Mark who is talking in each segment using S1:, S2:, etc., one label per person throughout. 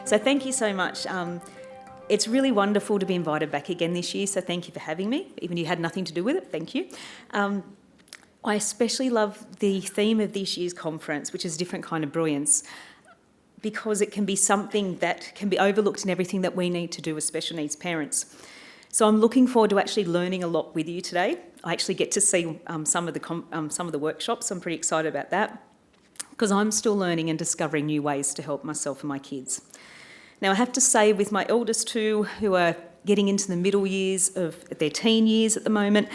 S1: So thank you so much. It's really wonderful to be invited back again this year, so thank you for having me. Even if you had nothing to do with it, thank you. I especially love the theme of this year's conference, which is a different kind of brilliance, because it can be something that can be overlooked in everything that we need to do as special needs parents. So I'm looking forward to actually learning a lot with you today. I actually get to see some of the workshops. I'm pretty excited about that, because I'm still learning and discovering new ways to help myself and my kids. Now, I have to say, with my eldest two, who are getting into the middle years of their teen years at the moment,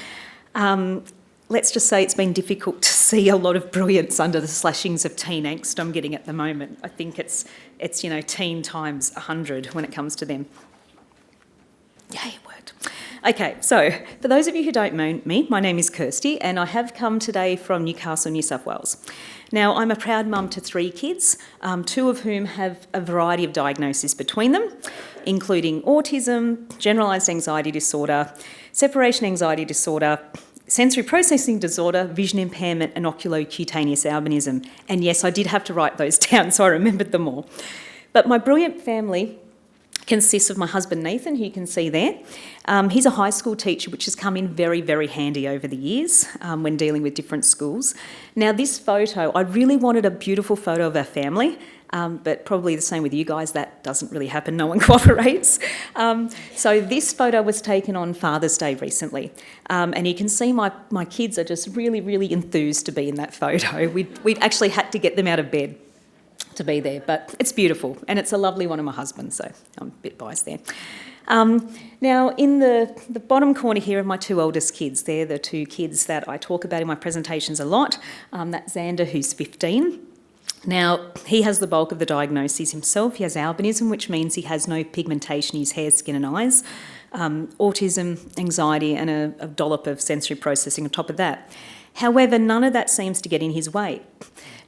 S1: let's just say it's been difficult to see a lot of brilliance under the slashings of teen angst I'm getting at the moment. I think it's teen times 100 when it comes to them. Yay, it worked. Okay, so for those of you who don't know me, my name is Kirsty, and I have come today from Newcastle, New South Wales. Now, I'm a proud mum to 3 kids, 2 of whom have a variety of diagnoses between them, including autism, generalised anxiety disorder, separation anxiety disorder, sensory processing disorder, vision impairment, and oculocutaneous albinism. And yes, I did have to write those down, so I remembered them all. But my brilliant family consists of my husband Nathan, who you can see there. He's a high school teacher, which has come in very, very handy over the years when dealing with different schools. Now, this photo, I really wanted a beautiful photo of our family, but probably the same with you guys, that doesn't really happen, no one cooperates. So this photo was taken on Father's Day recently, and you can see my kids are just really, really enthused to be in that photo. We'd actually had to get them out of bed to be there, but it's beautiful, and it's a lovely one of my husband's, so I'm a bit biased there. Now, in the bottom corner here are my 2 eldest kids. They're the 2 kids that I talk about in my presentations a lot. That's Xander, who's 15. Now, he has the bulk of the diagnoses himself. He has albinism, which means he has no pigmentation in his hair, skin and eyes, autism, anxiety, and a dollop of sensory processing on top of that. However, none of that seems to get in his way.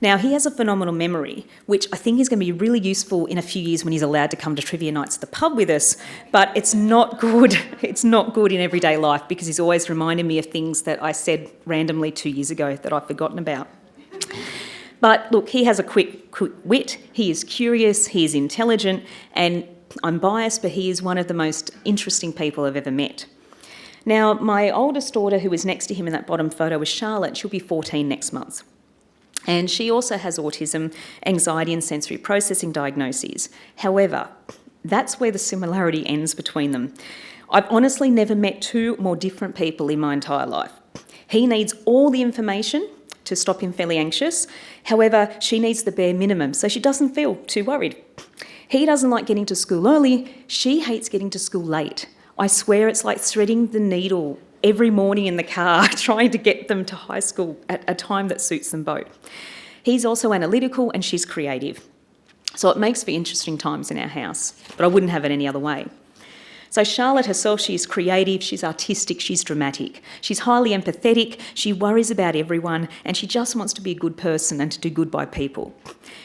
S1: Now, he has a phenomenal memory, which I think is going to be really useful in a few years when he's allowed to come to trivia nights at the pub with us, but it's not good. It's not good in everyday life, because he's always reminding me of things that I said randomly 2 years ago that I've forgotten about. But look, he has a quick wit, he is curious, he is intelligent, and I'm biased, but he is one of the most interesting people I've ever met. Now, my oldest daughter, who is next to him in that bottom photo, is Charlotte. She'll be 14 next month. And she also has autism, anxiety and sensory processing diagnoses. However, that's where the similarity ends between them. I've honestly never met 2 more different people in my entire life. He needs all the information to stop him feeling anxious. However, she needs the bare minimum, so she doesn't feel too worried. He doesn't like getting to school early. She hates getting to school late. I swear it's like threading the needle every morning in the car, trying to get them to high school at a time that suits them both. He's also analytical and she's creative. So it makes for interesting times in our house, but I wouldn't have it any other way. So Charlotte herself, she's creative, she's artistic, she's dramatic. She's highly empathetic, she worries about everyone, and she just wants to be a good person and to do good by people.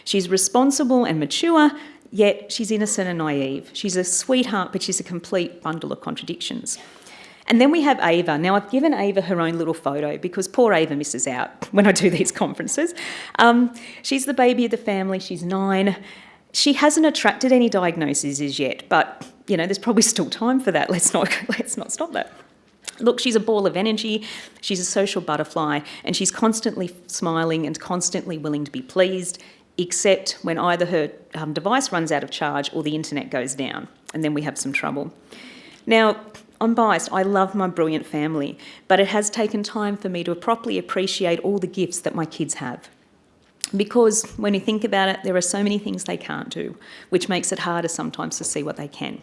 S1: She's responsible and mature, yet she's innocent and naive. She's a sweetheart, but she's a complete bundle of contradictions. And then we have Ava. Now, I've given Ava her own little photo because poor Ava misses out when I do these conferences. She's the baby of the family. She's 9. She hasn't attracted any diagnoses as yet, but, there's probably still time for that. Let's not stop that. Look, she's a ball of energy. She's a social butterfly, and she's constantly smiling and constantly willing to be pleased, except when either her device runs out of charge or the internet goes down, and then we have some trouble. Now, I'm biased. I love my brilliant family, but it has taken time for me to properly appreciate all the gifts that my kids have. Because when you think about it, there are so many things they can't do, which makes it harder sometimes to see what they can.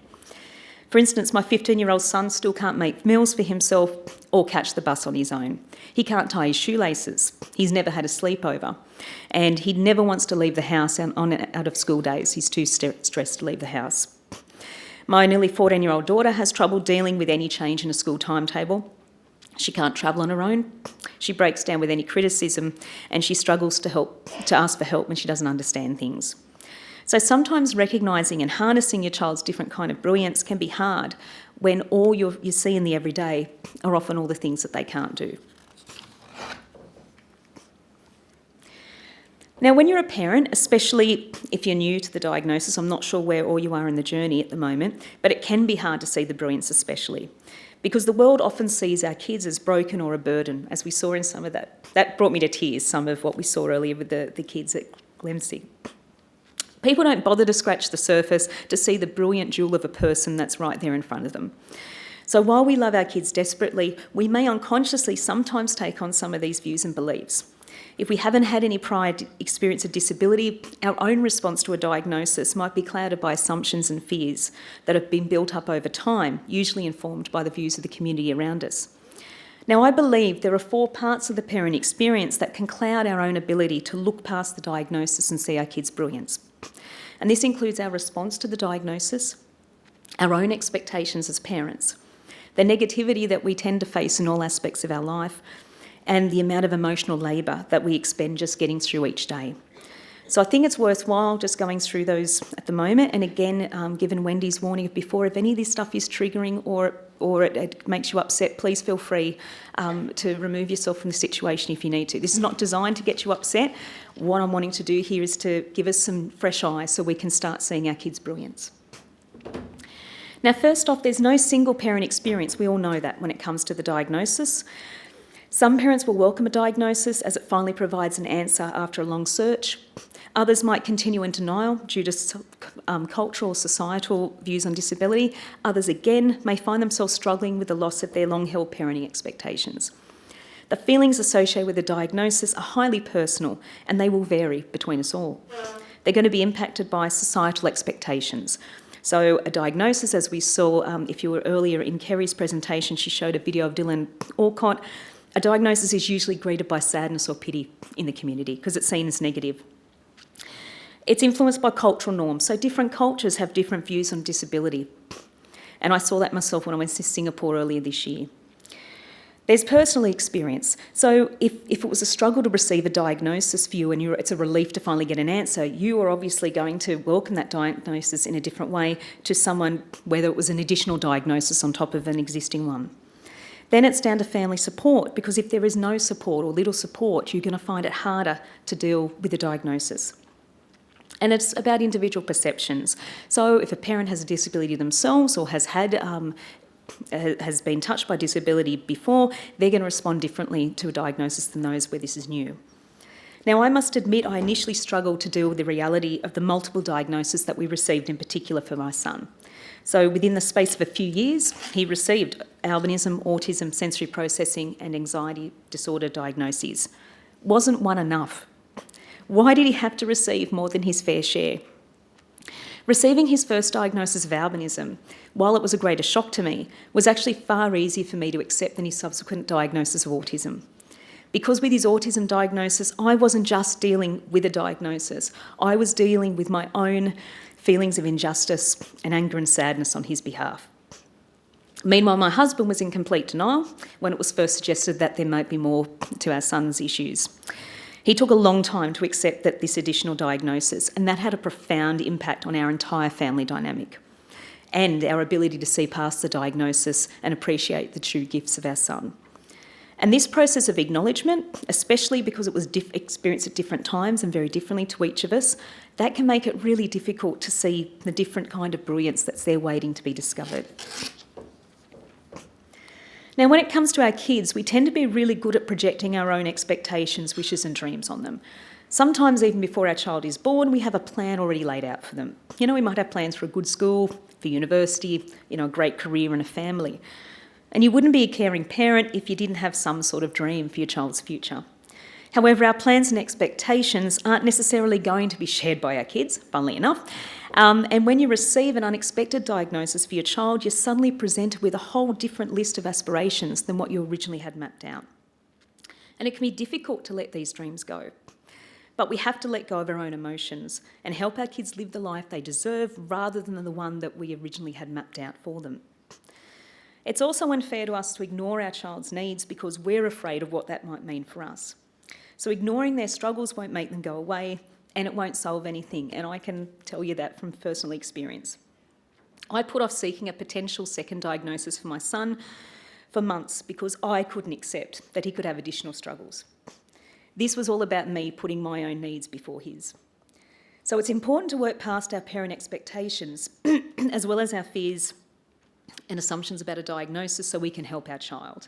S1: For instance, my 15-year-old son still can't make meals for himself or catch the bus on his own. He can't tie his shoelaces. He's never had a sleepover. And he never wants to leave the house out of school days. He's too stressed to leave the house. My nearly 14-year-old daughter has trouble dealing with any change in a school timetable. She can't travel on her own. She breaks down with any criticism, and she struggles to ask for help when she doesn't understand things. So sometimes recognising and harnessing your child's different kind of brilliance can be hard when all you see in the everyday are often all the things that they can't do. Now, when you're a parent, especially if you're new to the diagnosis, I'm not sure where all you are in the journey at the moment, but it can be hard to see the brilliance especially, because the world often sees our kids as broken or a burden, as we saw in some of that. That brought me to tears, some of what we saw earlier with the kids at Glemsey. People don't bother to scratch the surface to see the brilliant jewel of a person that's right there in front of them. So while we love our kids desperately, we may unconsciously sometimes take on some of these views and beliefs. If we haven't had any prior experience of disability, our own response to a diagnosis might be clouded by assumptions and fears that have been built up over time, usually informed by the views of the community around us. Now, I believe there are 4 parts of the parent experience that can cloud our own ability to look past the diagnosis and see our kids' brilliance. And this includes our response to the diagnosis, our own expectations as parents, the negativity that we tend to face in all aspects of our life, and the amount of emotional labour that we expend just getting through each day. So I think it's worthwhile just going through those at the moment. And again, given Wendy's warning of before, if any of this stuff is triggering or it makes you upset, please feel free to remove yourself from the situation if you need to. This is not designed to get you upset. What I'm wanting to do here is to give us some fresh eyes so we can start seeing our kids' brilliance. Now, first off, there's no single parent experience. We all know that when it comes to the diagnosis. Some parents will welcome a diagnosis as it finally provides an answer after a long search. Others might continue in denial due to cultural or societal views on disability. Others, again, may find themselves struggling with the loss of their long-held parenting expectations. The feelings associated with the diagnosis are highly personal and they will vary between us all. They're going to be impacted by societal expectations. So a diagnosis, as we saw, if you were earlier in Kerry's presentation, she showed a video of Dylan Alcott. A diagnosis is usually greeted by sadness or pity in the community because it's seen as negative. It's influenced by cultural norms. So different cultures have different views on disability. And I saw that myself when I went to Singapore earlier this year. There's personal experience. So if it was a struggle to receive a diagnosis for you and it's a relief to finally get an answer, you are obviously going to welcome that diagnosis in a different way to someone, whether it was an additional diagnosis on top of an existing one. Then it's down to family support, because if there is no support or little support, you're going to find it harder to deal with the diagnosis. And it's about individual perceptions. So if a parent has a disability themselves or has been touched by disability before, they're going to respond differently to a diagnosis than those where this is new. Now, I must admit I initially struggled to deal with the reality of the multiple diagnoses that we received, in particular for my son. So within the space of a few years, he received albinism, autism, sensory processing and anxiety disorder diagnoses. Wasn't one enough? Why did he have to receive more than his fair share? Receiving his first diagnosis of albinism, while it was a greater shock to me, was actually far easier for me to accept than his subsequent diagnosis of autism. Because with his autism diagnosis, I wasn't just dealing with a diagnosis. I was dealing with my own feelings of injustice and anger and sadness on his behalf. Meanwhile, my husband was in complete denial when it was first suggested that there might be more to our son's issues. He took a long time to accept that this additional diagnosis, and that had a profound impact on our entire family dynamic and our ability to see past the diagnosis and appreciate the true gifts of our son. And this process of acknowledgement, especially because it was experienced at different times and very differently to each of us, that can make it really difficult to see the different kind of brilliance that's there waiting to be discovered. Now, when it comes to our kids, we tend to be really good at projecting our own expectations, wishes and dreams on them. Sometimes even before our child is born, we have a plan already laid out for them. We might have plans for a good school, for university, a great career and a family. And you wouldn't be a caring parent if you didn't have some sort of dream for your child's future. However, our plans and expectations aren't necessarily going to be shared by our kids, funnily enough. And when you receive an unexpected diagnosis for your child, you're suddenly presented with a whole different list of aspirations than what you originally had mapped out. And it can be difficult to let these dreams go. But we have to let go of our own emotions and help our kids live the life they deserve rather than the one that we originally had mapped out for them. It's also unfair to us to ignore our child's needs because we're afraid of what that might mean for us. So ignoring their struggles won't make them go away and it won't solve anything, and I can tell you that from personal experience. I put off seeking a potential second diagnosis for my son for months because I couldn't accept that he could have additional struggles. This was all about me putting my own needs before his. So it's important to work past our parent expectations as well as our fears and assumptions about a diagnosis so we can help our child.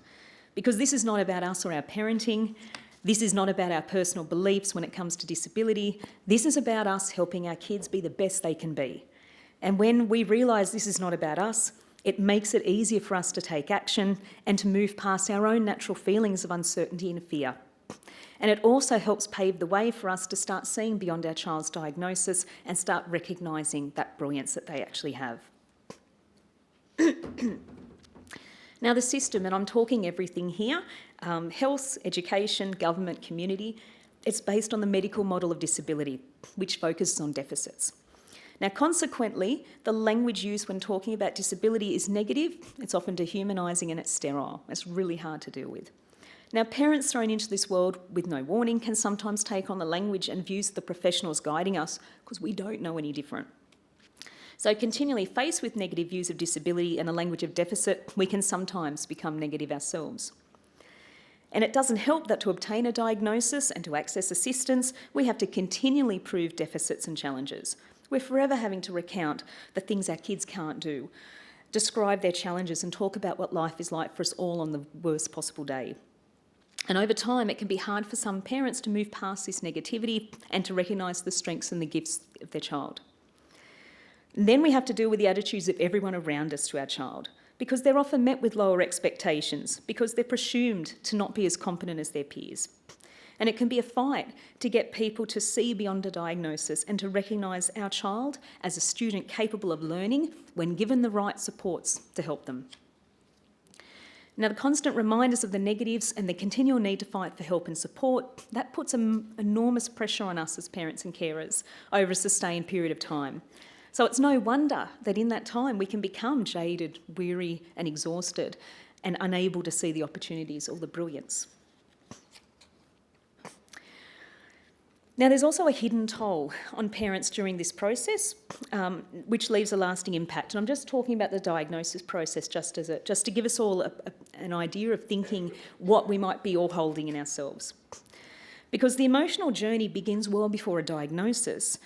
S1: Because this is not about us or our parenting. This is not about our personal beliefs when it comes to disability. This is about us helping our kids be the best they can be. And when we realise this is not about us, it makes it easier for us to take action and to move past our own natural feelings of uncertainty and fear. And it also helps pave the way for us to start seeing beyond our child's diagnosis and start recognising that brilliance that they actually have. Now the system, and I'm talking everything here, health, education, government, community, it's based on the medical model of disability, which focuses on deficits. Now, consequently, the language used when talking about disability is negative, it's often dehumanising and it's sterile. It's really hard to deal with. Now, parents thrown into this world with no warning can sometimes take on the language and views of the professionals guiding us because we don't know any different. So continually faced with negative views of disability and a language of deficit, we can sometimes become negative ourselves. And it doesn't help that to obtain a diagnosis and to access assistance, we have to continually prove deficits and challenges. We're forever having to recount the things our kids can't do, describe their challenges and talk about what life is like for us all on the worst possible day. And over time, it can be hard for some parents to move past this negativity and to recognise the strengths and the gifts of their child. And then we have to deal with the attitudes of everyone around us to our child, because they're often met with lower expectations, because they're presumed to not be as competent as their peers. And it can be a fight to get people to see beyond a diagnosis and to recognise our child as a student capable of learning when given the right supports to help them. Now, the constant reminders of the negatives and the continual need to fight for help and support, that puts enormous pressure on us as parents and carers over a sustained period of time. So it's no wonder that in that time we can become jaded, weary and exhausted and unable to see the opportunities or the brilliance. Now, there's also a hidden toll on parents during this process, which leaves a lasting impact. And I'm just talking about the diagnosis process just to give us all an idea of thinking what we might be all holding in ourselves. Because the emotional journey begins well before a diagnosis.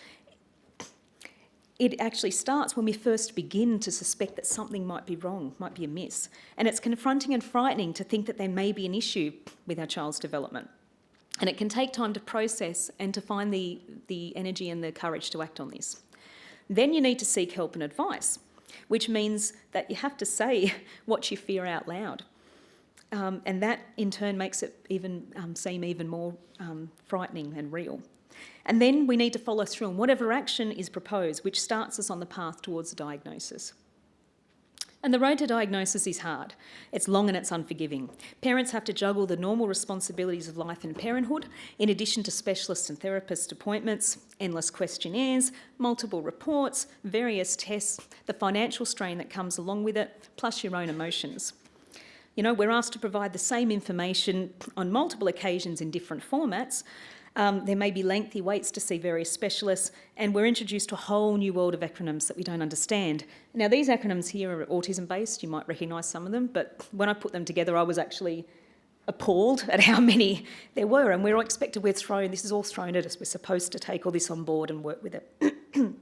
S1: It actually starts when we first begin to suspect that something might be wrong, might be amiss. And it's confronting and frightening to think that there may be an issue with our child's development. And it can take time to process and to find the energy and the courage to act on this. Then you need to seek help and advice, which means that you have to say what you fear out loud. And that in turn makes it even seem even more frightening and real. And then we need to follow through on whatever action is proposed, which starts us on the path towards a diagnosis. And the road to diagnosis is hard. It's long and it's unforgiving. Parents have to juggle the normal responsibilities of life and parenthood, in addition to specialist and therapist appointments, endless questionnaires, multiple reports, various tests, the financial strain that comes along with it, plus your own emotions. You know, we're asked to provide the same information on multiple occasions in different formats. There may be lengthy waits to see various specialists, and we're introduced to a whole new world of acronyms that we don't understand. Now, these acronyms here are autism-based. You might recognise some of them, but when I put them together, I was actually appalled at how many there were, and we're all expected, this is all thrown at us. We're supposed to take all this on board and work with it.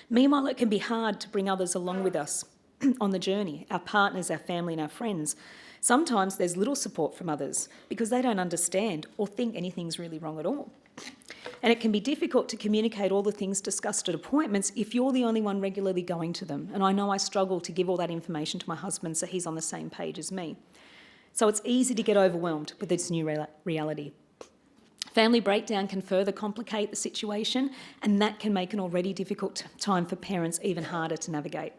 S1: Meanwhile, it can be hard to bring others along with us on the journey, our partners, our family and our friends. Sometimes there's little support from others because they don't understand or think anything's really wrong at all. And it can be difficult to communicate all the things discussed at appointments if you're the only one regularly going to them. And I know I struggle to give all that information to my husband so he's on the same page as me. So it's easy to get overwhelmed with this new reality. Family breakdown can further complicate the situation, and that can make an already difficult time for parents even harder to navigate.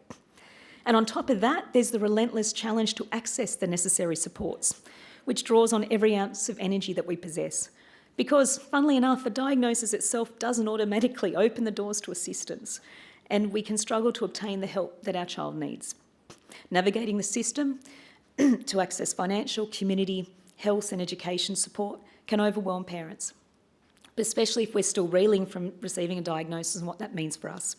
S1: And on top of that, there's the relentless challenge to access the necessary supports, which draws on every ounce of energy that we possess. Because, funnily enough, a diagnosis itself doesn't automatically open the doors to assistance, and we can struggle to obtain the help that our child needs. Navigating the system to access financial, community, health and education support can overwhelm parents, especially if we're still reeling from receiving a diagnosis and what that means for us.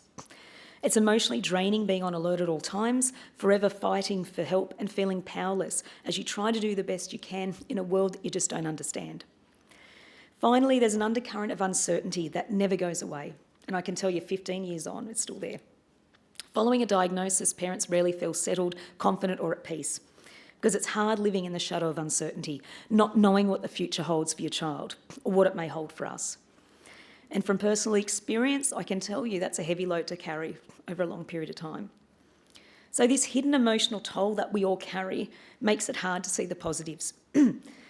S1: It's emotionally draining being on alert at all times, forever fighting for help and feeling powerless as you try to do the best you can in a world that you just don't understand. Finally, there's an undercurrent of uncertainty that never goes away. And I can tell you 15 years on, it's still there. Following a diagnosis, parents rarely feel settled, confident or at peace because it's hard living in the shadow of uncertainty, not knowing what the future holds for your child or what it may hold for us. And from personal experience, I can tell you that's a heavy load to carry over a long period of time. So this hidden emotional toll that we all carry makes it hard to see the positives.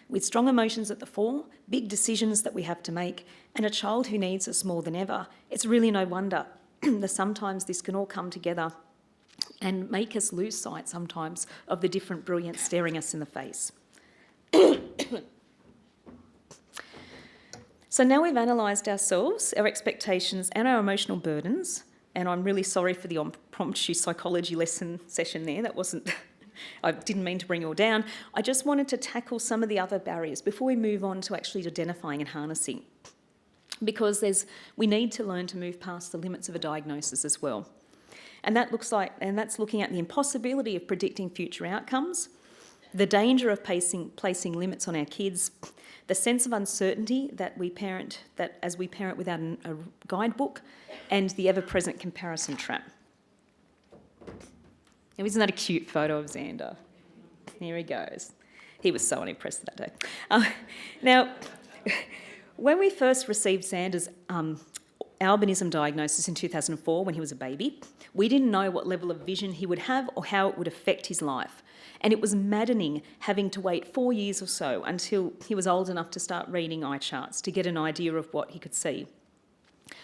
S1: With strong emotions at the fore, big decisions that we have to make, and a child who needs us more than ever, it's really no wonder that sometimes this can all come together and make us lose sight sometimes of the different brilliance staring us in the face. So now we've analysed ourselves, our expectations and our emotional burdens, and I'm really sorry for the impromptu psychology lesson session there. That wasn't, I didn't mean to bring you all down. I just wanted to tackle some of the other barriers before we move on to actually identifying and harnessing. Because we need to learn to move past the limits of a diagnosis as well. And that's looking at the impossibility of predicting future outcomes, the danger of placing limits on our kids, the sense of uncertainty that as we parent without a guidebook, and the ever-present comparison trap. Now, isn't that a cute photo of Xander? Here he goes. He was so unimpressed that day. Now, when we first received Xander's albinism diagnosis in 2004 when he was a baby, we didn't know what level of vision he would have or how it would affect his life. And it was maddening having to wait 4 years or so until he was old enough to start reading eye charts to get an idea of what he could see.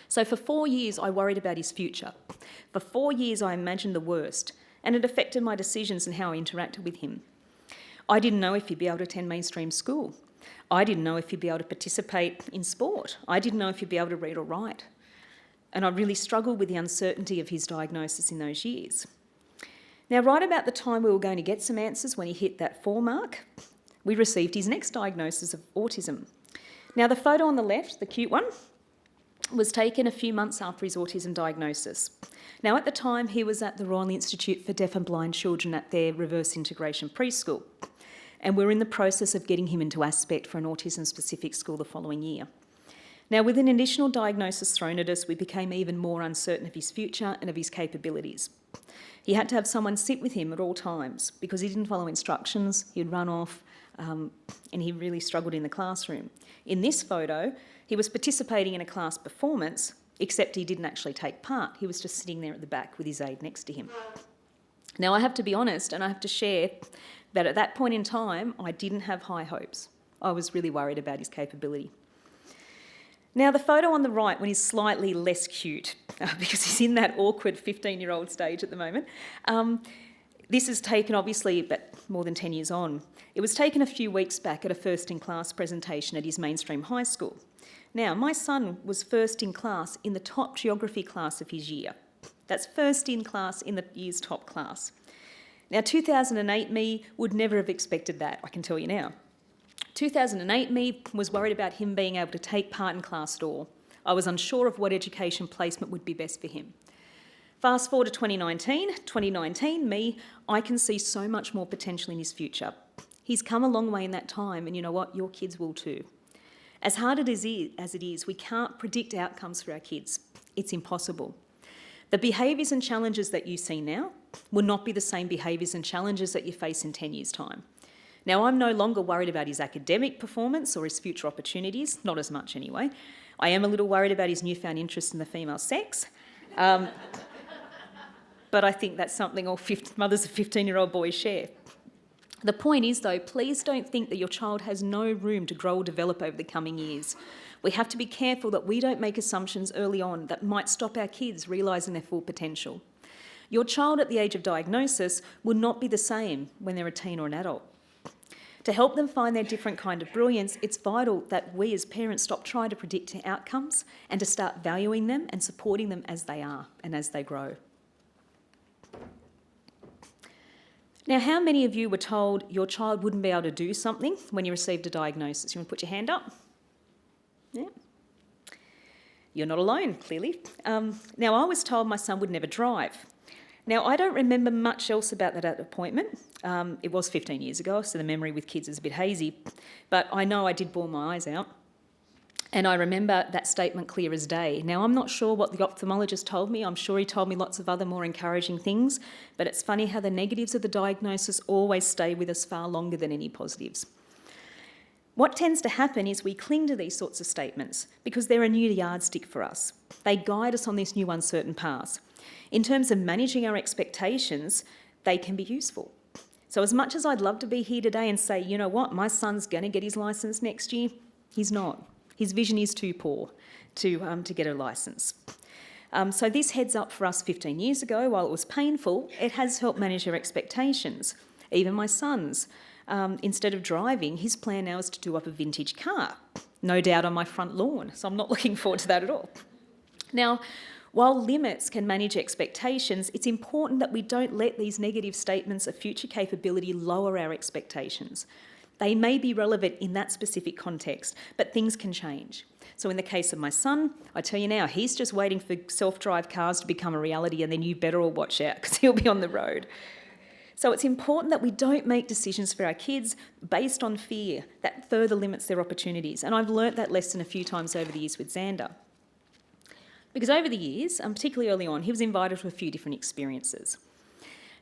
S1: So for 4 years, I worried about his future. For 4 years, I imagined the worst, and it affected my decisions and how I interacted with him. I didn't know if he'd be able to attend mainstream school. I didn't know if he'd be able to participate in sport. I didn't know if he'd be able to read or write. And I really struggled with the uncertainty of his diagnosis in those years. Now, right about the time we were going to get some answers when he hit that 4 mark, we received his next diagnosis of autism. Now, the photo on the left, the cute one, was taken a few months after his autism diagnosis. Now, at the time, he was at the Royal Institute for Deaf and Blind Children at their reverse integration preschool, and we're in the process of getting him into Aspect for an autism-specific school the following year. Now, with an additional diagnosis thrown at us, we became even more uncertain of his future and of his capabilities. He had to have someone sit with him at all times because he didn't follow instructions, he'd run off, and he really struggled in the classroom. In this photo, he was participating in a class performance, except he didn't actually take part. He was just sitting there at the back with his aide next to him. Now, I have to be honest, and I have to share that at that point in time, I didn't have high hopes. I was really worried about his capability. Now, the photo on the right, when he's slightly less cute, because he's in that awkward 15-year-old stage at the moment, this is taken, obviously, but more than 10 years on. It was taken a few weeks back at a first-in-class presentation at his mainstream high school. Now, my son was first in class in the top geography class of his year. That's first in class in the year's top class. Now, 2008 me would never have expected that, I can tell you now. 2008 me was worried about him being able to take part in class at all. I was unsure of what education placement would be best for him. Fast forward to 2019 me, I can see so much more potential in his future. He's come a long way in that time, and you know what? Your kids will too. As hard as it is, we can't predict outcomes for our kids. It's impossible. The behaviours and challenges that you see now will not be the same behaviours and challenges that you face in 10 years' time. Now, I'm no longer worried about his academic performance or his future opportunities, not as much anyway. I am a little worried about his newfound interest in the female sex. But I think that's something all mothers of 15-year-old boys share. The point is, though, please don't think that your child has no room to grow or develop over the coming years. We have to be careful that we don't make assumptions early on that might stop our kids realising their full potential. Your child at the age of diagnosis will not be the same when they're a teen or an adult. To help them find their different kind of brilliance, it's vital that we as parents stop trying to predict outcomes and to start valuing them and supporting them as they are and as they grow. Now, how many of you were told your child wouldn't be able to do something when you received a diagnosis? You want to put your hand up? Yeah. You're not alone, clearly. Now, I was told my son would never drive. Now, I don't remember much else about that appointment. It was 15 years ago, so the memory with kids is a bit hazy. But I know I did bawl my eyes out. And I remember that statement clear as day. Now, I'm not sure what the ophthalmologist told me. I'm sure he told me lots of other more encouraging things, but it's funny how the negatives of the diagnosis always stay with us far longer than any positives. What tends to happen is we cling to these sorts of statements because they're a new yardstick for us. They guide us on this new uncertain path. In terms of managing our expectations, they can be useful. So as much as I'd love to be here today and say, you know what, my son's going to get his licence next year, he's not. His vision is too poor to get a licence. So this heads up for us 15 years ago. While it was painful, it has helped manage our expectations. Even my son's, instead of driving, his plan now is to do up a vintage car, no doubt on my front lawn. So I'm not looking forward to that at all. Now, while limits can manage expectations, it's important that we don't let these negative statements of future capability lower our expectations. They may be relevant in that specific context, but things can change. So in the case of my son, I tell you now, he's just waiting for self-drive cars to become a reality, and then you better all watch out because he'll be on the road. So it's important that we don't make decisions for our kids based on fear. That further limits their opportunities. And I've learnt that lesson a few times over the years with Xander. Because over the years, particularly early on, he was invited to a few different experiences.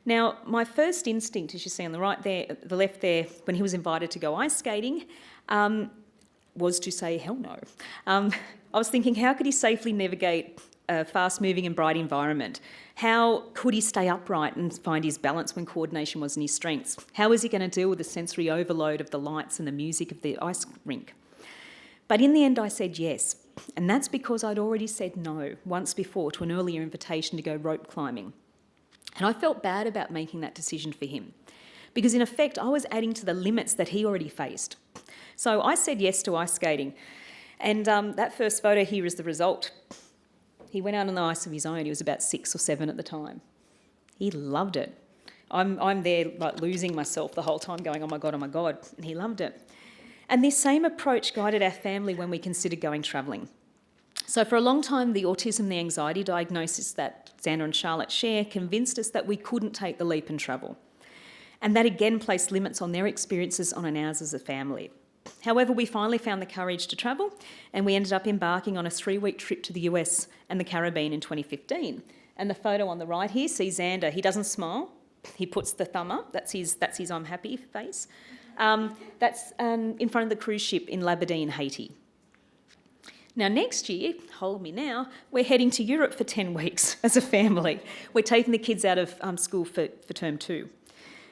S1: Now, my first instinct, as you see on the right there, the left there, when he was invited to go ice skating, was to say, hell no. I was thinking, how could he safely navigate a fast-moving and bright environment? How could he stay upright and find his balance when coordination wasn't his strengths? How is he going to deal with the sensory overload of the lights and the music of the ice rink? But in the end, I said yes. And that's because I'd already said no once before to an earlier invitation to go rope climbing. And I felt bad about making that decision for him because, in effect, I was adding to the limits that he already faced. So I said yes to ice skating. And that first photo here is the result. He went out on the ice of his own. He was about 6 or 7 at the time. He loved it. I'm there like losing myself the whole time going, oh my God, and he loved it. And this same approach guided our family when we considered going travelling. So for a long time, the autism, the anxiety diagnosis that Xander and Charlotte share convinced us that we couldn't take the leap and travel. And that again placed limits on their experiences on ours as a family. However, we finally found the courage to travel and we ended up embarking on a 3-week trip to the US and the Caribbean in 2015. And the photo on the right here sees Xander. He doesn't smile. He puts the thumb up. That's his I'm happy face. That's in front of the cruise ship in Labadeen, Haiti. Now, next year, hold me now, we're heading to Europe for 10 weeks as a family. We're taking the kids out of school for term 2.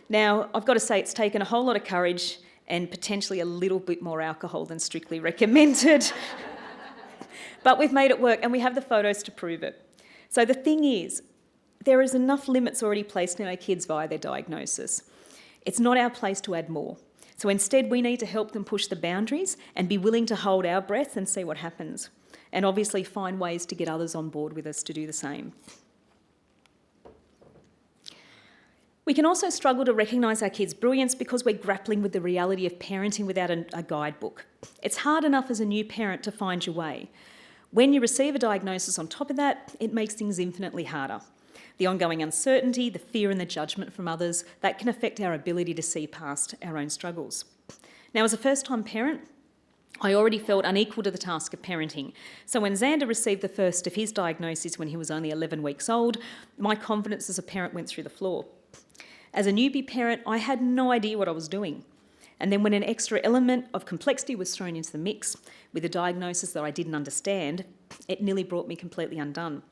S1: Now, I've got to say it's taken a whole lot of courage and potentially a little bit more alcohol than strictly recommended. But we've made it work and we have the photos to prove it. So the thing is, there is enough limits already placed on our kids via their diagnosis. It's not our place to add more. So instead, we need to help them push the boundaries and be willing to hold our breath and see what happens. And obviously find ways to get others on board with us to do the same. We can also struggle to recognise our kids' brilliance because we're grappling with the reality of parenting without a guidebook. It's hard enough as a new parent to find your way. When you receive a diagnosis on top of that, it makes things infinitely harder. The ongoing uncertainty, the fear and the judgment from others, that can affect our ability to see past our own struggles. Now, as a first-time parent, I already felt unequal to the task of parenting. So when Xander received the first of his diagnoses when he was only 11 weeks old, my confidence as a parent went through the floor. As a newbie parent, I had no idea what I was doing. And then when an extra element of complexity was thrown into the mix, with a diagnosis that I didn't understand, it nearly brought me completely undone.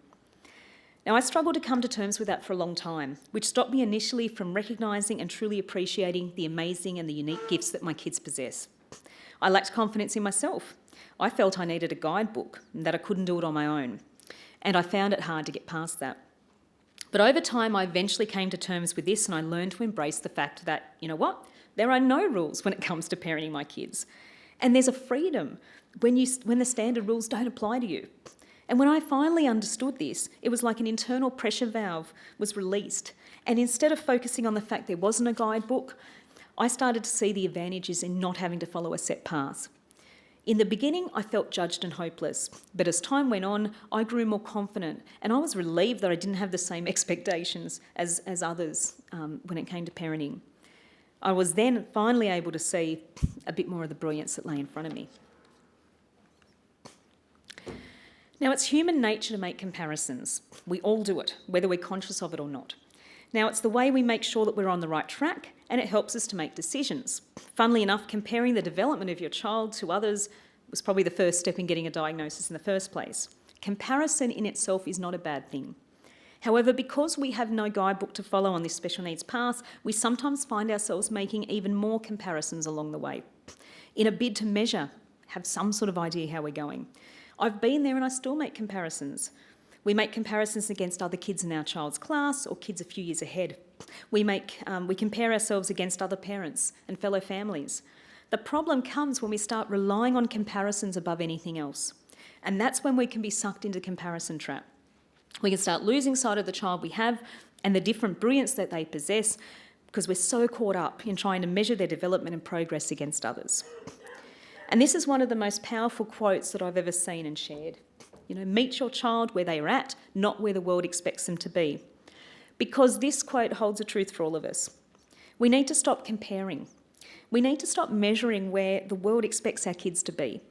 S1: Now, I struggled to come to terms with that for a long time, which stopped me initially from recognising and truly appreciating the amazing and the unique gifts that my kids possess. I lacked confidence in myself. I felt I needed a guidebook and that I couldn't do it on my own. And I found it hard to get past that. But over time, I eventually came to terms with this and I learned to embrace the fact that, you know what, there are no rules when it comes to parenting my kids. And there's a freedom when the standard rules don't apply to you. And when I finally understood this, it was like an internal pressure valve was released. And instead of focusing on the fact there wasn't a guidebook, I started to see the advantages in not having to follow a set path. In the beginning, I felt judged and hopeless. But as time went on, I grew more confident. And I was relieved that I didn't have the same expectations as others when it came to parenting. I was then finally able to see a bit more of the brilliance that lay in front of me. Now, it's human nature to make comparisons. We all do it, whether we're conscious of it or not. Now, it's the way we make sure that we're on the right track, and it helps us to make decisions. Funnily enough, comparing the development of your child to others was probably the first step in getting a diagnosis in the first place. Comparison in itself is not a bad thing. However, because we have no guidebook to follow on this special needs path, we sometimes find ourselves making even more comparisons along the way, in a bid to measure, have some sort of idea how we're going. I've been there and I still make comparisons. We make comparisons against other kids in our child's class or kids a few years ahead. We compare ourselves against other parents and fellow families. The problem comes when we start relying on comparisons above anything else. And that's when we can be sucked into the comparison trap. We can start losing sight of the child we have and the different brilliance that they possess because we're so caught up in trying to measure their development and progress against others. And this is one of the most powerful quotes that I've ever seen and shared. Meet your child where they are at, not where the world expects them to be. Because this quote holds a truth for all of us. We need to stop comparing. We need to stop measuring where the world expects our kids to be.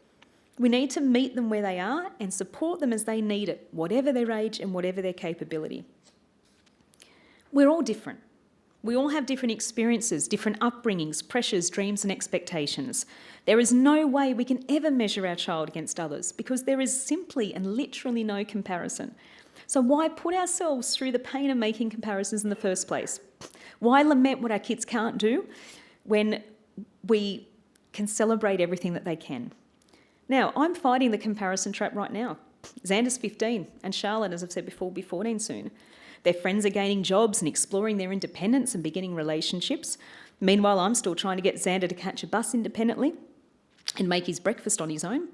S1: We need to meet them where they are and support them as they need it, whatever their age and whatever their capability. We're all different. We all have different experiences, different upbringings, pressures, dreams and expectations. There is no way we can ever measure our child against others because there is simply and literally no comparison. So why put ourselves through the pain of making comparisons in the first place? Why lament what our kids can't do when we can celebrate everything that they can? Now, I'm fighting the comparison trap right now. Xander's 15 and Charlotte, as I've said before, will be 14 soon. Their friends are gaining jobs and exploring their independence and beginning relationships. Meanwhile, I'm still trying to get Xander to catch a bus independently and make his breakfast on his own,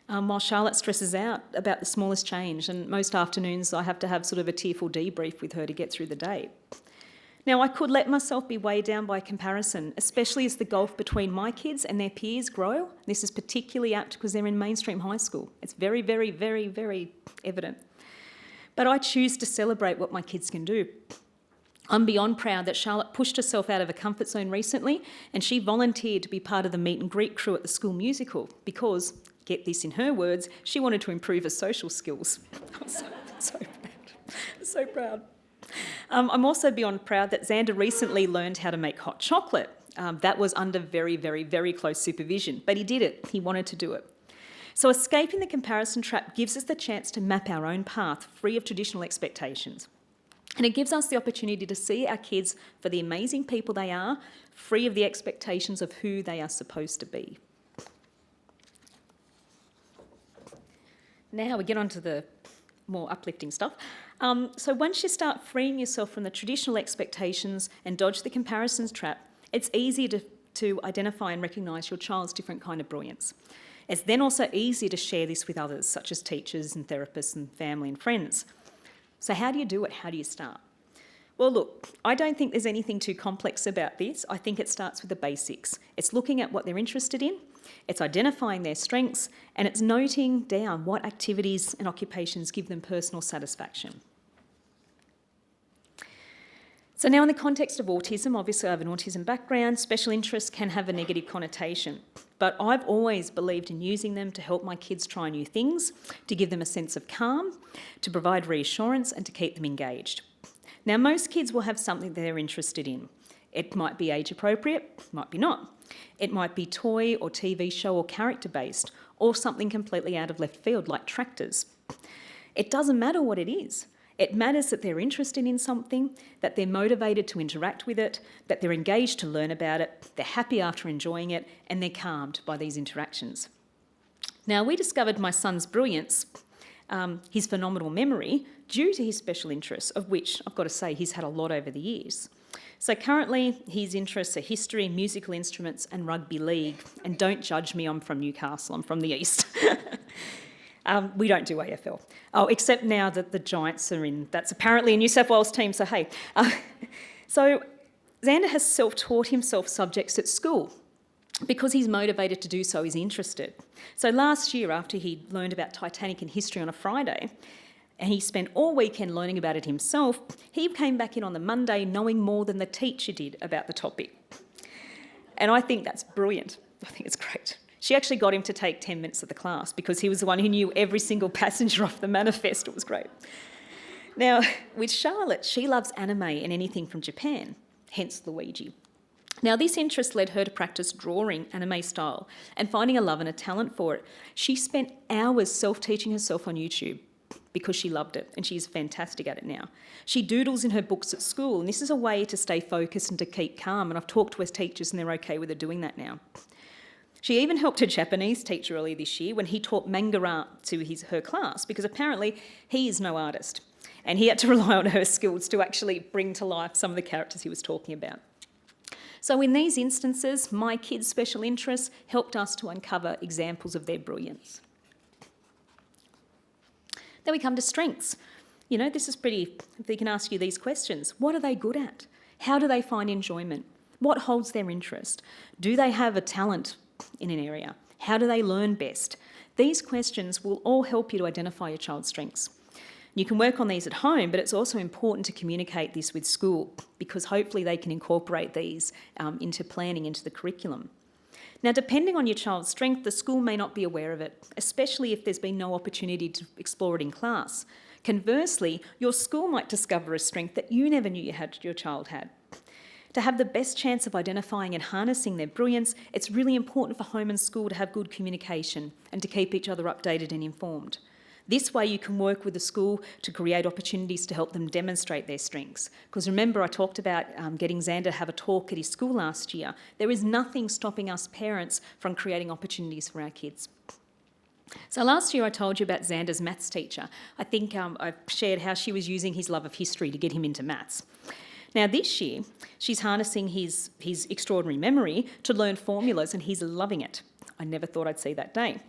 S1: while Charlotte stresses out about the smallest change, and most afternoons I have to have sort of a tearful debrief with her to get through the day. Now, I could let myself be weighed down by comparison, especially as the gulf between my kids and their peers grow. This is particularly apt because they're in mainstream high school. It's very, very, very, very evident. But I choose to celebrate what my kids can do. I'm beyond proud that Charlotte pushed herself out of a comfort zone recently and she volunteered to be part of the meet and greet crew at the school musical because, get this in her words, she wanted to improve her social skills. I'm so proud. I'm also beyond proud that Xander recently learned how to make hot chocolate. That was under very, very, very close supervision, but he did it. He wanted to do it. So escaping the comparison trap gives us the chance to map our own path free of traditional expectations. And it gives us the opportunity to see our kids for the amazing people they are, free of the expectations of who they are supposed to be. Now we get on to the more uplifting stuff. So once you start freeing yourself from the traditional expectations and dodge the comparisons trap, it's easier to identify and recognise your child's different kind of brilliance. It's then also easier to share this with others, such as teachers and therapists and family and friends. So how do you do it? How do you start? Well, look, I don't think there's anything too complex about this. I think it starts with the basics. It's looking at what they're interested in, it's identifying their strengths, and it's noting down what activities and occupations give them personal satisfaction. So now in the context of autism, obviously I have an autism background, special interests can have a negative connotation, but I've always believed in using them to help my kids try new things, to give them a sense of calm, to provide reassurance and to keep them engaged. Now most kids will have something they're interested in. It might be age appropriate, might be not. It might be toy or TV show or character based, or something completely out of left field like tractors. It doesn't matter what it is. It matters that they're interested in something, that they're motivated to interact with it, that they're engaged to learn about it, they're happy after enjoying it, and they're calmed by these interactions. Now, we discovered my son's brilliance, his phenomenal memory, due to his special interests, of which I've got to say he's had a lot over the years. So currently his interests are history, musical instruments and rugby league. And don't judge me, I'm from Newcastle, I'm from the east. We don't do AFL. Oh, except now that the Giants are in. That's apparently a New South Wales team, so hey. So Xander has self-taught himself subjects at school because he's motivated to do so, he's interested. So last year, after he learned about Titanic and history on a Friday, and he spent all weekend learning about it himself, he came back in on the Monday knowing more than the teacher did about the topic. And I think that's brilliant. I think it's great. She actually got him to take 10 minutes of the class because he was the one who knew every single passenger off the manifest. It was great. Now, with Charlotte, she loves anime and anything from Japan, hence Luigi. Now, this interest led her to practice drawing anime style and finding a love and a talent for it. She spent hours self-teaching herself on YouTube because she loved it, and she's fantastic at it now. She doodles in her books at school, and this is a way to stay focused and to keep calm, and I've talked to her teachers and they're okay with her doing that now. She even helped her Japanese teacher earlier this year when he taught manga art to her class, because apparently he is no artist, and he had to rely on her skills to actually bring to life some of the characters he was talking about. So in these instances, my kids' special interests helped us to uncover examples of their brilliance. Then we come to strengths. You know, this is pretty, they can ask you these questions. What are they good at? How do they find enjoyment? What holds their interest? Do they have a talent in an area? How do they learn best? These questions will all help you to identify your child's strengths. You can work on these at home, but it's also important to communicate this with school because hopefully they can incorporate these into planning, into the curriculum. Now, depending on your child's strength, the school may not be aware of it, especially if there's been no opportunity to explore it in class. Conversely, your school might discover a strength that you never knew your child had. To have the best chance of identifying and harnessing their brilliance, it's really important for home and school to have good communication and to keep each other updated and informed. This way you can work with the school to create opportunities to help them demonstrate their strengths. Because remember, I talked about getting Xander to have a talk at his school last year. There is nothing stopping us parents from creating opportunities for our kids. So last year I told you about Xander's maths teacher. I think I shared how she was using his love of history to get him into maths. Now this year, she's harnessing his extraordinary memory to learn formulas, and he's loving it. I never thought I'd see that day.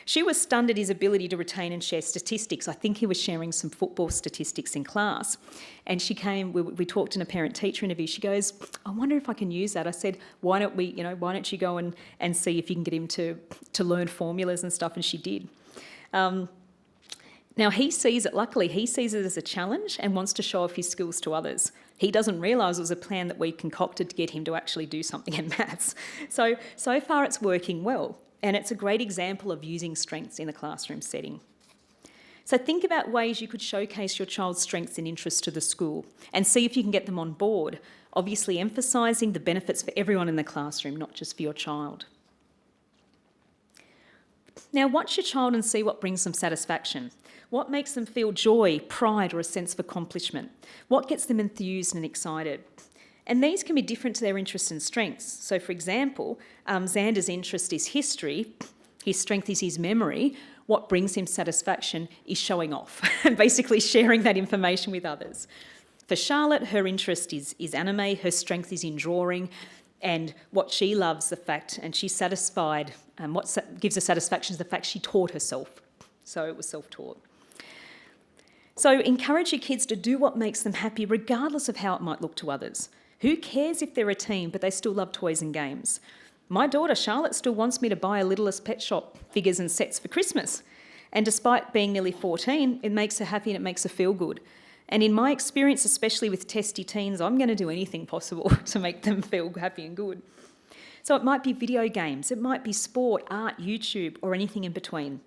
S1: She was stunned at his ability to retain and share statistics. I think he was sharing some football statistics in class. And she came, we talked in a parent-teacher interview. She goes, I wonder if I can use that. I said, why don't you go and see if you can get him to learn formulas and stuff, and she did. Now he sees it as a challenge and wants to show off his skills to others. He doesn't realise it was a plan that we concocted to get him to actually do something in maths. So far it's working well. And it's a great example of using strengths in a classroom setting. So think about ways you could showcase your child's strengths and interests to the school and see if you can get them on board, obviously emphasising the benefits for everyone in the classroom, not just for your child. Now watch your child and see what brings them satisfaction. What makes them feel joy, pride, or a sense of accomplishment? What gets them enthused and excited? And these can be different to their interests and strengths. So, for example, Xander's interest is history, his strength is his memory. What brings him satisfaction is showing off and basically sharing that information with others. For Charlotte, her interest is anime, her strength is in drawing, and what she loves the fact, and she's satisfied, what gives her satisfaction is the fact she taught herself. So it was self-taught. So encourage your kids to do what makes them happy, regardless of how it might look to others. Who cares if they're a teen, but they still love toys and games? My daughter, Charlotte, still wants me to buy a Littlest Pet Shop figures and sets for Christmas. And despite being nearly 14, it makes her happy and it makes her feel good. And in my experience, especially with testy teens, I'm going to do anything possible to make them feel happy and good. So it might be video games, it might be sport, art, YouTube, or anything in between.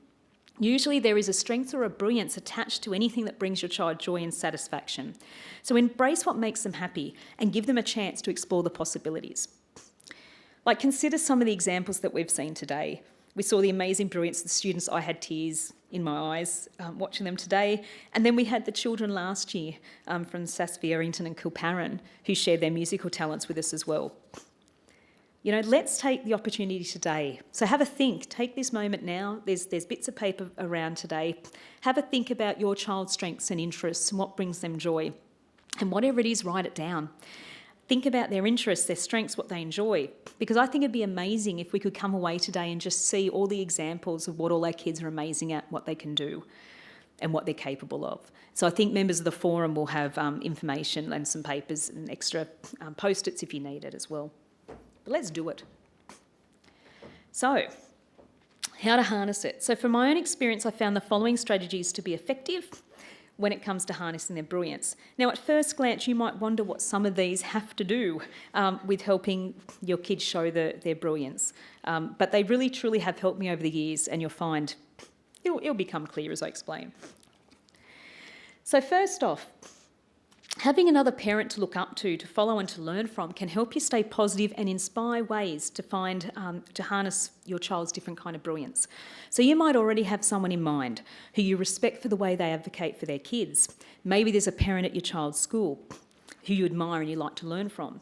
S1: Usually there is a strength or a brilliance attached to anything that brings your child joy and satisfaction. So embrace what makes them happy and give them a chance to explore the possibilities. Like, consider some of the examples that we've seen today. We saw the amazing brilliance of the students. I had tears in my eyes watching them today. And then we had the children last year from Sassby, Errington and Kilparran who shared their musical talents with us as well. You know, let's take the opportunity today. So have a think. Take this moment now. There's bits of paper around today. Have a think about your child's strengths and interests and what brings them joy. And whatever it is, write it down. Think about their interests, their strengths, what they enjoy. Because I think it'd be amazing if we could come away today and just see all the examples of what all our kids are amazing at, what they can do and what they're capable of. So I think members of the forum will have information and some papers and extra post-its if you need it as well. But let's do it. So, how to harness it. So from my own experience, I found the following strategies to be effective. when it comes to harnessing their brilliance. Now, at first glance, you might wonder what some of these have to do with helping your kids show their brilliance. But they really, truly have helped me over the years, and you'll find it'll become clear as I explain. So first off, having another parent to look up to follow and to learn from can help you stay positive and inspire ways to find, to harness your child's different kind of brilliance. So you might already have someone in mind who you respect for the way they advocate for their kids. Maybe there's a parent at your child's school who you admire and you like to learn from.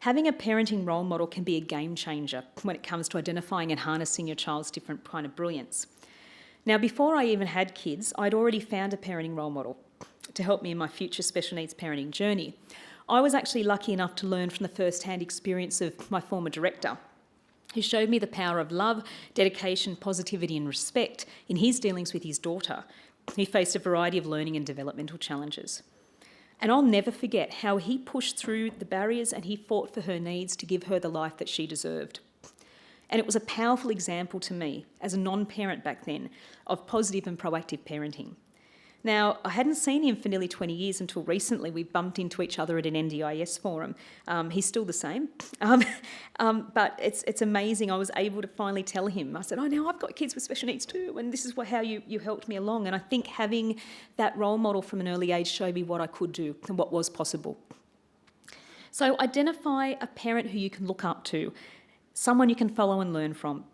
S1: Having a parenting role model can be a game changer when it comes to identifying and harnessing your child's different kind of brilliance. Now, before I even had kids, I'd already found a parenting role model to help me in my future special needs parenting journey. I was actually lucky enough to learn from the first-hand experience of my former director, who showed me the power of love, dedication, positivity and respect in his dealings with his daughter, who faced a variety of learning and developmental challenges. And I'll never forget how he pushed through the barriers and he fought for her needs to give her the life that she deserved. And it was a powerful example to me, as a non-parent back then, of positive and proactive parenting. Now, I hadn't seen him for nearly 20 years until recently we bumped into each other at an NDIS forum. He's still the same, but it's amazing. I was able to finally tell him. I said, oh, now I've got kids with special needs too, and this is how you helped me along. And I think having that role model from an early age showed me what I could do and what was possible. So identify a parent who you can look up to, someone you can follow and learn from.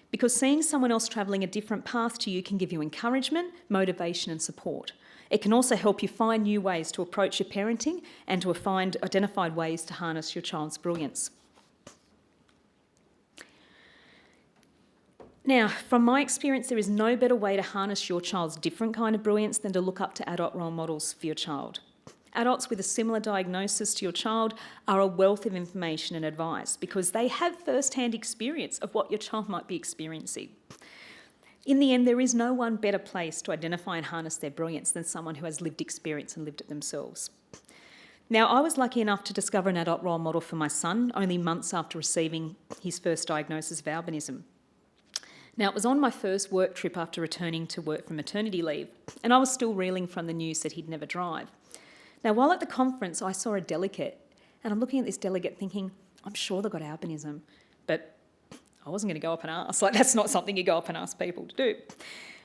S1: Because seeing someone else travelling a different path to you can give you encouragement, motivation and support. It can also help you find new ways to approach your parenting and to find identified ways to harness your child's brilliance. Now, from my experience, there is no better way to harness your child's different kind of brilliance than to look up to adult role models for your child. Adults with a similar diagnosis to your child are a wealth of information and advice because they have first-hand experience of what your child might be experiencing. In the end, there is no one better place to identify and harness their brilliance than someone who has lived experience and lived it themselves. Now, I was lucky enough to discover an adult role model for my son only months after receiving his first diagnosis of albinism. Now, it was on my first work trip after returning to work from maternity leave, and I was still reeling from the news that he'd never drive. Now, while at the conference, I saw a delegate, and I'm looking at this delegate thinking, I'm sure they've got albinism, but I wasn't going to go up and ask. That's not something you go up and ask people to do.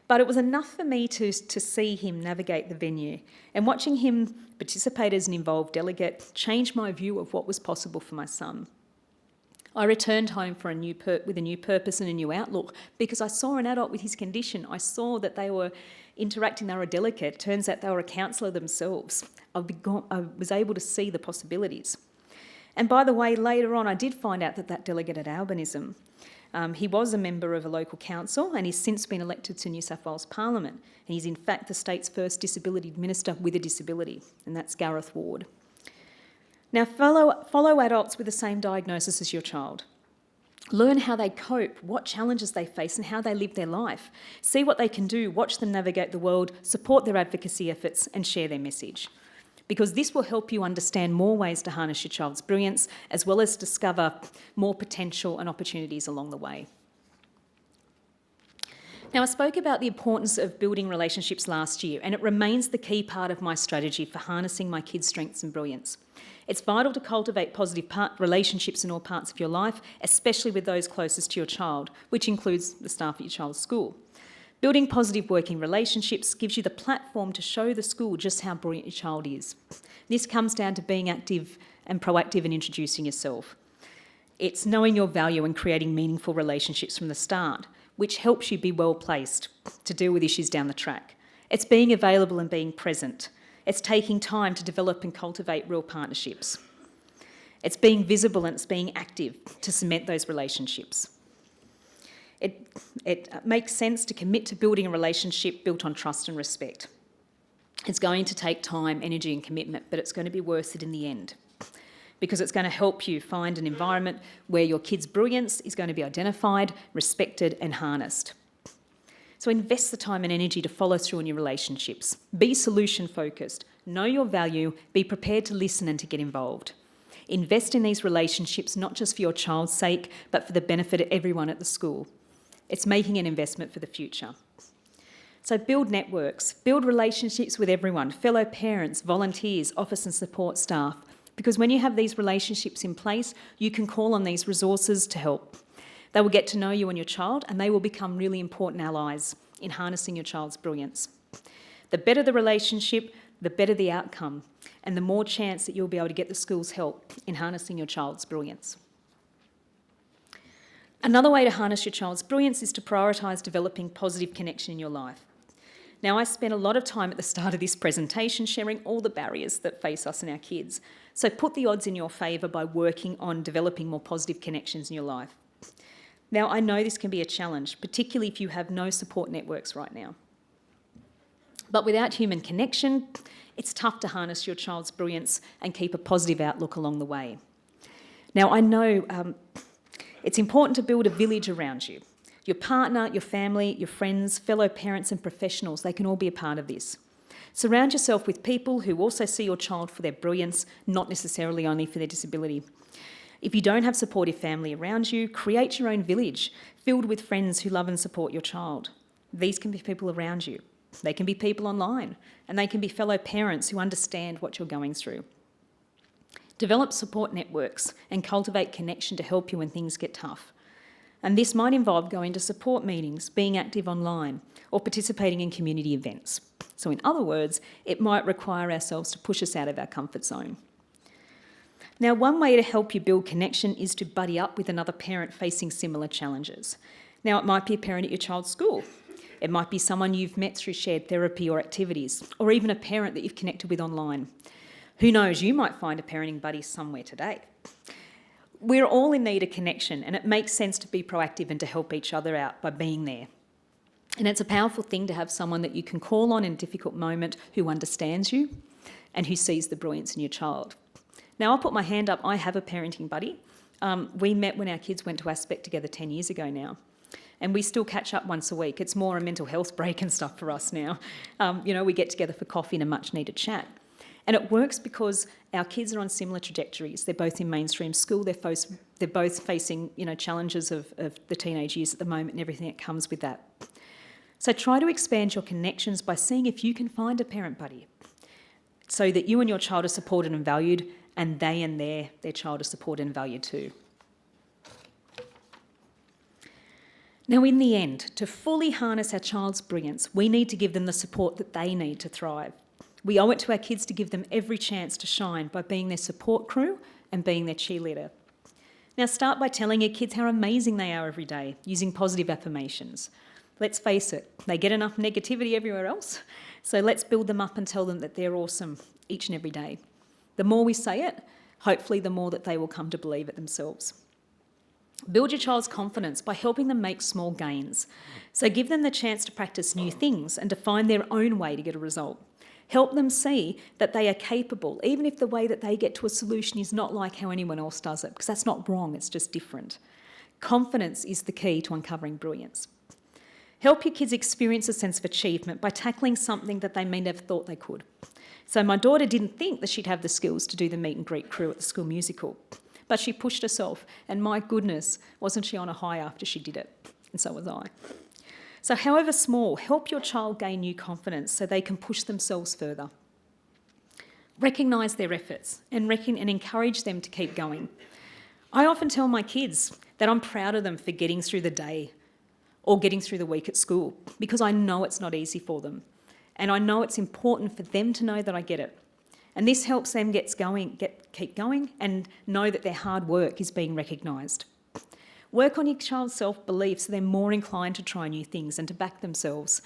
S1: But it was enough for me to see him navigate the venue, and watching him participate as an involved delegate changed my view of what was possible for my son. I returned home for with a new purpose and a new outlook because I saw an adult with his condition. I saw that they were interacting, they were a delegate. Turns out they were a counsellor themselves. I was able to see the possibilities. And by the way, later on I did find out that delegate had albinism. He was a member of a local council and he's since been elected to New South Wales Parliament. And he's in fact the state's first disability minister with a disability, and that's Gareth Ward. Now, follow adults with the same diagnosis as your child. Learn how they cope, what challenges they face and how they live their life. See what they can do, watch them navigate the world, support their advocacy efforts and share their message. Because this will help you understand more ways to harness your child's brilliance, as well as discover more potential and opportunities along the way. Now, I spoke about the importance of building relationships last year, and it remains the key part of my strategy for harnessing my kids' strengths and brilliance. It's vital to cultivate positive relationships in all parts of your life, especially with those closest to your child, which includes the staff at your child's school. Building positive working relationships gives you the platform to show the school just how brilliant your child is. This comes down to being active and proactive in introducing yourself. It's knowing your value and creating meaningful relationships from the start, which helps you be well placed to deal with issues down the track. It's being available and being present. It's taking time to develop and cultivate real partnerships. It's being visible and it's being active to cement those relationships. It makes sense to commit to building a relationship built on trust and respect. It's going to take time, energy and commitment, but it's going to be worth it in the end, because it's going to help you find an environment where your kid's brilliance is going to be identified, respected and harnessed. So invest the time and energy to follow through on your relationships. Be solution focused, know your value, be prepared to listen and to get involved. Invest in these relationships not just for your child's sake, but for the benefit of everyone at the school. It's making an investment for the future. So build networks, build relationships with everyone, fellow parents, volunteers, office and support staff, because when you have these relationships in place, you can call on these resources to help. They will get to know you and your child, and they will become really important allies in harnessing your child's brilliance. The better the relationship, the better the outcome, and the more chance that you'll be able to get the school's help in harnessing your child's brilliance. Another way to harness your child's brilliance is to prioritise developing positive connection in your life. Now, I spent a lot of time at the start of this presentation sharing all the barriers that face us and our kids. So put the odds in your favour by working on developing more positive connections in your life. Now, I know this can be a challenge, particularly if you have no support networks right now. But without human connection, it's tough to harness your child's brilliance and keep a positive outlook along the way. Now, I know it's important to build a village around you. Your partner, your family, your friends, fellow parents and professionals, they can all be a part of this. Surround yourself with people who also see your child for their brilliance, not necessarily only for their disability. If you don't have supportive family around you, create your own village filled with friends who love and support your child. These can be people around you. They can be people online, and they can be fellow parents who understand what you're going through. Develop support networks and cultivate connection to help you when things get tough. And this might involve going to support meetings, being active online, or participating in community events. So in other words, it might require ourselves to push us out of our comfort zone. Now, one way to help you build connection is to buddy up with another parent facing similar challenges. Now, it might be a parent at your child's school. It might be someone you've met through shared therapy or activities, or even a parent that you've connected with online. Who knows, you might find a parenting buddy somewhere today. We're all in need of connection, and it makes sense to be proactive and to help each other out by being there. And it's a powerful thing to have someone that you can call on in a difficult moment who understands you and who sees the brilliance in your child. Now, I'll put my hand up. I have a parenting buddy. We met when our kids went to Aspect together 10 years ago now. And we still catch up once a week. It's more a mental health break and stuff for us now. We get together for coffee and a much needed chat. And it works because our kids are on similar trajectories. They're both in mainstream school. They're both facing, challenges of the teenage years at the moment and everything that comes with that. So try to expand your connections by seeing if you can find a parent buddy so that you and your child are supported and valued, and they and their child are supported and valued too. Now, in the end, to fully harness our child's brilliance, we need to give them the support that they need to thrive. We owe it to our kids to give them every chance to shine by being their support crew and being their cheerleader. Now, start by telling your kids how amazing they are every day, using positive affirmations. Let's face it, they get enough negativity everywhere else, so let's build them up and tell them that they're awesome each and every day. The more we say it, hopefully the more that they will come to believe it themselves. Build your child's confidence by helping them make small gains. So give them the chance to practice new things and to find their own way to get a result. Help them see that they are capable, even if the way that they get to a solution is not like how anyone else does it, because that's not wrong, it's just different. Confidence is the key to uncovering brilliance. Help your kids experience a sense of achievement by tackling something that they may never thought they could. So my daughter didn't think that she'd have the skills to do the meet and greet crew at the school musical, but she pushed herself, and my goodness, wasn't she on a high after she did it? And so was I. So however small, help your child gain new confidence so they can push themselves further. Recognise their efforts and encourage them to keep going. I often tell my kids that I'm proud of them for getting through the day or getting through the week at school, because I know it's not easy for them. And I know it's important for them to know that I get it. And this helps them keep going and know that their hard work is being recognised. Work on your child's self-belief so they're more inclined to try new things and to back themselves.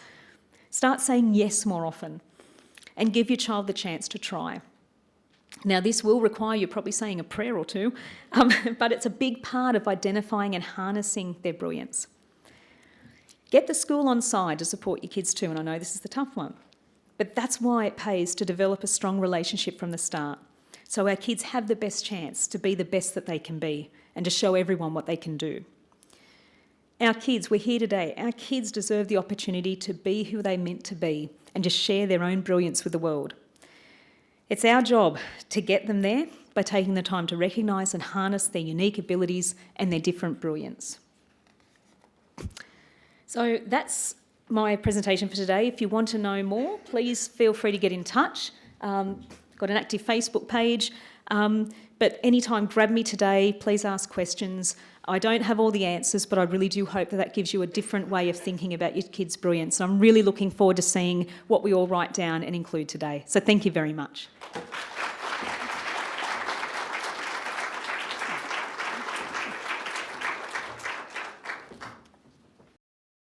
S1: Start saying yes more often and give your child the chance to try. Now, this will require you probably saying a prayer or two, but it's a big part of identifying and harnessing their brilliance. Get the school on side to support your kids too, and I know this is the tough one, but that's why it pays to develop a strong relationship from the start, so our kids have the best chance to be the best that they can be and to show everyone what they can do. Our kids, we're here today, our kids deserve the opportunity to be who they're meant to be and to share their own brilliance with the world. It's our job to get them there by taking the time to recognise and harness their unique abilities and their different brilliance. So that's my presentation for today. If you want to know more, please feel free to get in touch. Got an active Facebook page. But anytime, grab me today, please ask questions. I don't have all the answers, but I really do hope that gives you a different way of thinking about your kids' brilliance. And I'm really looking forward to seeing what we all write down and include today. So thank you very much.